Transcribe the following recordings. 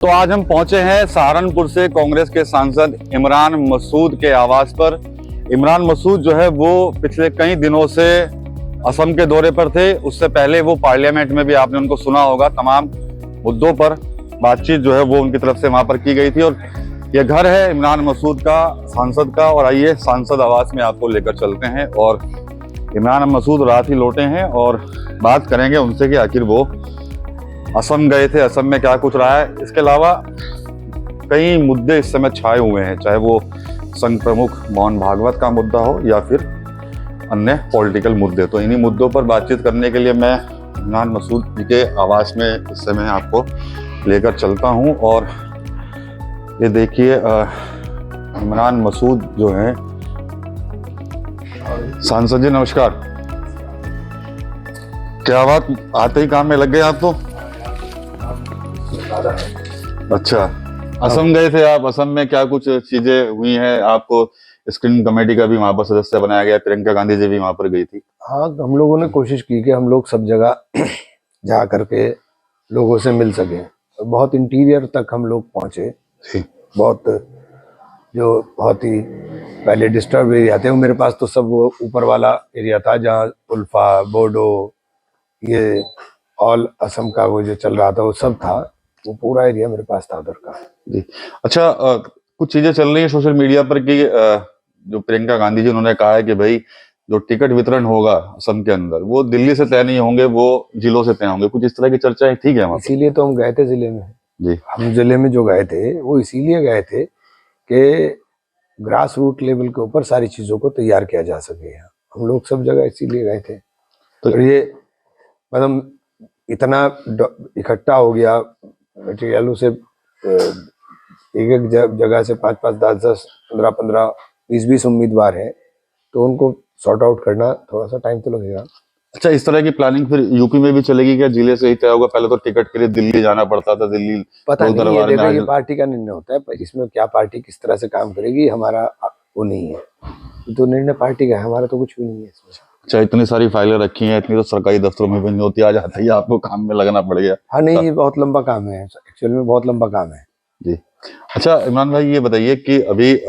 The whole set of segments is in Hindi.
तो आज हम पहुंचे हैं सहारनपुर से कांग्रेस के सांसद इमरान मसूद के आवास पर। इमरान मसूद जो है वो पिछले कई दिनों से असम के दौरे पर थे। उससे पहले वो पार्लियामेंट में भी आपने उनको सुना होगा, तमाम मुद्दों पर बातचीत जो है वो उनकी तरफ से वहां पर की गई थी। और ये घर है इमरान मसूद का, सांसद का। और आइए सांसद आवास में आपको लेकर चलते हैं। और इमरान मसूद रात ही लौटे हैं और बात करेंगे उनसे कि आखिर वो असम गए थे, असम में क्या कुछ रहा है। इसके अलावा कई मुद्दे इस समय छाए हुए हैं, चाहे वो संघ प्रमुख मोहन भागवत का मुद्दा हो या फिर अन्य पॉलिटिकल मुद्दे। तो इन्हीं मुद्दों पर बातचीत करने के लिए मैं इमरान मसूद जी के आवास में इस समय आपको लेकर चलता हूं। और ये देखिए इमरान मसूद जो हैं। सांसद जी नमस्कार। क्या बात, आते ही काम में लग गए आप तो। अच्छा, असम गए थे आप। असम में क्या कुछ चीजें हुई हैं? आपको स्क्रीनिंग कमेटी का भी वहां पर सदस्य बनाया गया, प्रियंका गांधी जी भी वहां पर गई थी। हाँ, हम लोगों ने कोशिश की कि हम लोग सब जगह जा करके लोगों से मिल सके। बहुत इंटीरियर तक हम लोग पहुंचे। बहुत ही पहले डिस्टर्ब एरिया थे मेरे पास, तो सब वो ऊपर वाला एरिया था जहाँ उल्फा, बोडो, ये ऑल असम का वो जो चल रहा था वो सब था। वो पूरा एरिया मेरे पास था उधर का। जी अच्छा, कुछ चीजें चल रही है सोशल मीडिया पर कि जो प्रियंका गांधी जी उन्होंने कहा है कि भाई जो टिकट वितरण होगा असम के अंदर वो दिल्ली से तय नहीं होंगे, वो जिलों से तय होंगे। कुछ इस तरह की चर्चाएं ठीक है वहां पर। इसीलिए तो हम गए थे जिले में। जी, हम जिले में जो गए थे वो इसीलिए गए थे कि ग्रास रूट लेवल के ऊपर सारी चीजों को तैयार किया जा सके। हम लोग सब जगह इसीलिए गए थे। तो और ये मतलब इतना इकट्ठा हो गया मटेरियलों से, एक एक जगह से 5-5, 10-10, 15-15, 20-20 उम्मीदवार हैं, तो उनको सॉर्ट आउट करना थोड़ा सा टाइम तो लगेगा। अच्छा, इस तरह की प्लानिंग फिर यूपी में भी चलेगी क्या? जिले से ही तय होगा? पहले तो टिकट के लिए दिल्ली जाना पड़ता था, दिल्ली पता लोक नहीं, ये दरबार में देखो ये हाजिर। पार्टी का निर्णय होता है, पर इसमें क्या पार्टी किस तरह से काम करेगी हमारा वो नहीं है। तो निर्णय पार्टी का है, हमारा तो कुछ भी नहीं है इसमें। अच्छा, इतनी सारी फाइलें रखी हैं, इतनी तो सरकारी दफ्तरों में भी नहीं होती। आज आते ही आपको काम में लगना पड़ गया। हाँ नहीं, ये बहुत लंबा काम है, एक्चुअल में बहुत लंबा काम है। जी अच्छा, इमरान भाई ये बताइए कि अभी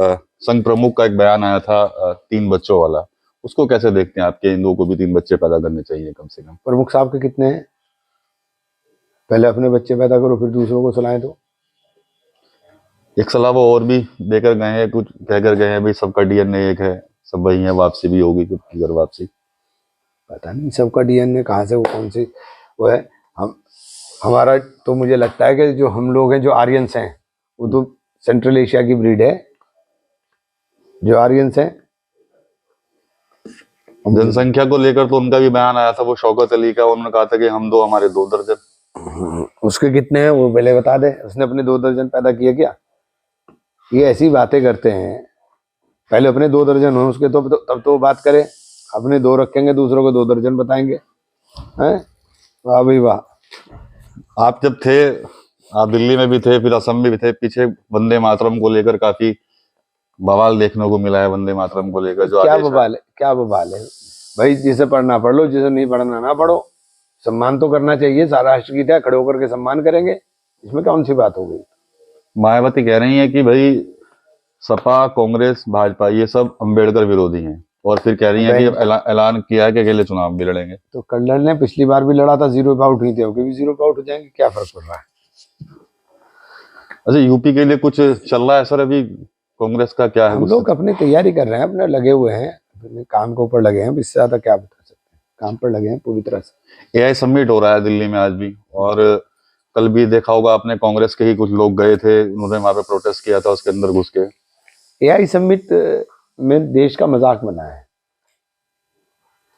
संघ प्रमुख का एक बयान आया था 3 बच्चों वाला, उसको कैसे देखते हैं? आपके हिंदुओं को भी 3 बच्चे पैदा करने चाहिए कम से कम। प्रमुख साहब के कितने हैं? पहले अपने बच्चे पैदा करो, फिर दूसरों को सुनाए। तो एक सलाह वो और भी देकर गए हैं, कुछ कहकर गए हैं भाई सबका डीएनए एक है, सब वही है, वापसी भी होगी खुद की घर वापसी। पता नहीं सबका डीएनए कहाँ से, वो कौन सी वो है। हमारा तो मुझे लगता है कि जो हम लोग हैं, जो आर्यंस हैं, वो तो सेंट्रल एशिया की ब्रीड है। जो आर्यंस हैं, जनसंख्या को लेकर तो उनका भी बयान आया था, वो शौकत अली का। उन्होंने कहा था कि हम 2 हमारे 2 दर्जन। उसके कितने हैं वो पहले बता दे। उसने अपने 2 दर्जन पैदा किए क्या? ये ऐसी बातें करते हैं। पहले अपने 2 दर्जन हो उसके, तो तब तो बात करें। अपने 2 रखेंगे, दूसरों को 2 दर्जन बताएंगे। हैं? वाह भाई वाह। आप जब थे, आप दिल्ली में भी थे, फिर असम में भी थे। पीछे वंदे मातरम को लेकर काफी बवाल देखने को मिला है। वंदे मातरम को लेकर जो क्या आदेश बवाल है, क्या बवाल है भाई? जिसे पढ़ना पढ़ लो, जिसे नहीं पढ़ना ना पढ़ो। सम्मान तो करना चाहिए। सारा राष्ट्रगीत है, खड़े होकर के सम्मान करेंगे। इसमें कौन सी बात हो गई? मायावती कह रही है कि भाई सपा, कांग्रेस, भाजपा ये सब अंबेडकर विरोधी हैं। और फिर कह रही हैं कि ऐलान किया है कि अकेले चुनाव भी लड़ेंगे। तो कर ने पिछली बार भी लड़ा था, 0 पे आउट हुई थी, अभी भी 0 पे आउट हो जाएंगे, क्या फर्क पड़ रहा है? अच्छा, यूपी के लिए कुछ चल रहा है सर अभी? कांग्रेस का क्या है? हम लोग अपनी तैयारी कर रहे हैं, अपने लगे हुए हैं, अपने काम के ऊपर लगे हैं। इससे ज्यादा क्या बता सकते हैं? काम पर लगे हैं पूरी तरह से। एआई समिट हो रहा है दिल्ली में आज भी। और कल भी देखा होगा आपने, कांग्रेस के ही कुछ लोग गए थे, उन्होंने वहां पे प्रोटेस्ट किया था, उसके अंदर घुस के। एआई समिट में देश का मजाक बना है।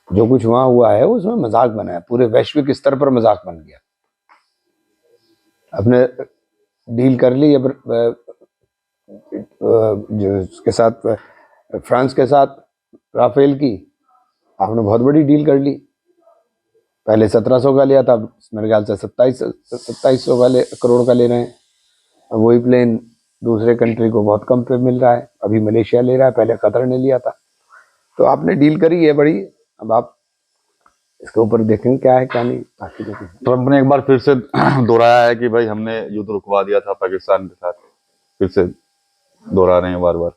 जो कुछ वहां हुआ है उसमें मजाक बना है, पूरे वैश्विक स्तर पर मजाक बन गया। अपने डील कर ली जो उसके साथ, फ्रांस के साथ, राफेल की। आपने बहुत बड़ी डील कर ली। पहले 1700 का लिया था, मेरे ख्याल से 2700 करोड़ का ले रहे हैं। अब वही प्लेन दूसरे कंट्री को बहुत कम पे मिल रहा है। अभी मलेशिया ले रहा है, पहले कतर ने लिया था। तो आपने डील करी है बड़ी। अब आप इसके ऊपर देखेंगे क्या है क्या नहीं, बाकी देखेंगे। ट्रंप ने एक बार फिर से दोहराया है कि भाई हमने युद्ध रुकवा दिया था पाकिस्तान के साथ, फिर से दोहरा रहे हैं बार बार।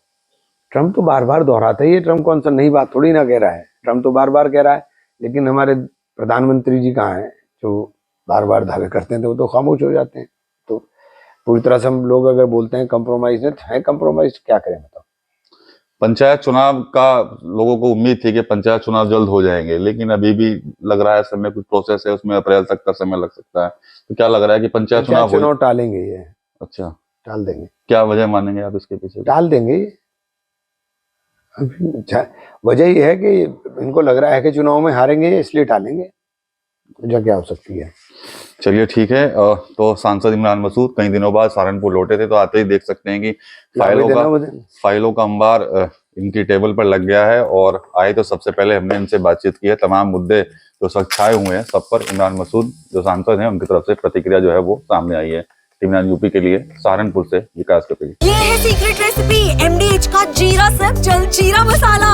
ट्रंप तो बार बार दोहराता ही है, ट्रंप कौन सा नई बात थोड़ी ना कह रहा है, ट्रंप तो बार बार कह रहा है, लेकिन हमारे प्रधानमंत्री जी कहाँ हैं जो बार बार दावे करते हैं, तो वो तो खामोश हो जाते हैं। तो पूरी तरह से हम लोग अगर बोलते हैं कंप्रोमाइज है कंप्रोमाइज, क्या करें बताओ। पंचायत चुनाव का लोगों को उम्मीद थी कि पंचायत चुनाव जल्द हो जाएंगे, लेकिन अभी भी लग रहा है समय कुछ प्रोसेस है, उसमें अप्रैल तक का समय लग सकता है। तो क्या लग रहा है कि पंचायत चुनाव टालेंगे ये? अच्छा, टाल देंगे। क्या वजह मानेंगे आप इसके पीछे? टाल देंगे। वजह ये है कि इनको लग रहा है कि चुनाव में हारेंगे, इसलिए टालेंगे। वजह क्या हो सकती है? चलिए ठीक है। तो सांसद इमरान मसूद कई दिनों बाद सहारनपुर लौटे थे, तो आते ही देख सकते हैं कि फाइलों का अंबार इनकी टेबल पर लग गया है। और आए तो सबसे पहले हमने इनसे बातचीत की है, तमाम मुद्दे जो सब छाए हुए हैं सब पर इमरान मसूद जो सांसद हैं उनकी तरफ से प्रतिक्रिया जो है वो सामने आई है। टीम यूपी के लिए सहारनपुर से विकास कपेल। ये है सीक्रेट रेसिपी एमडीएच का जीरा सिर्फ जलजीरा मसाला।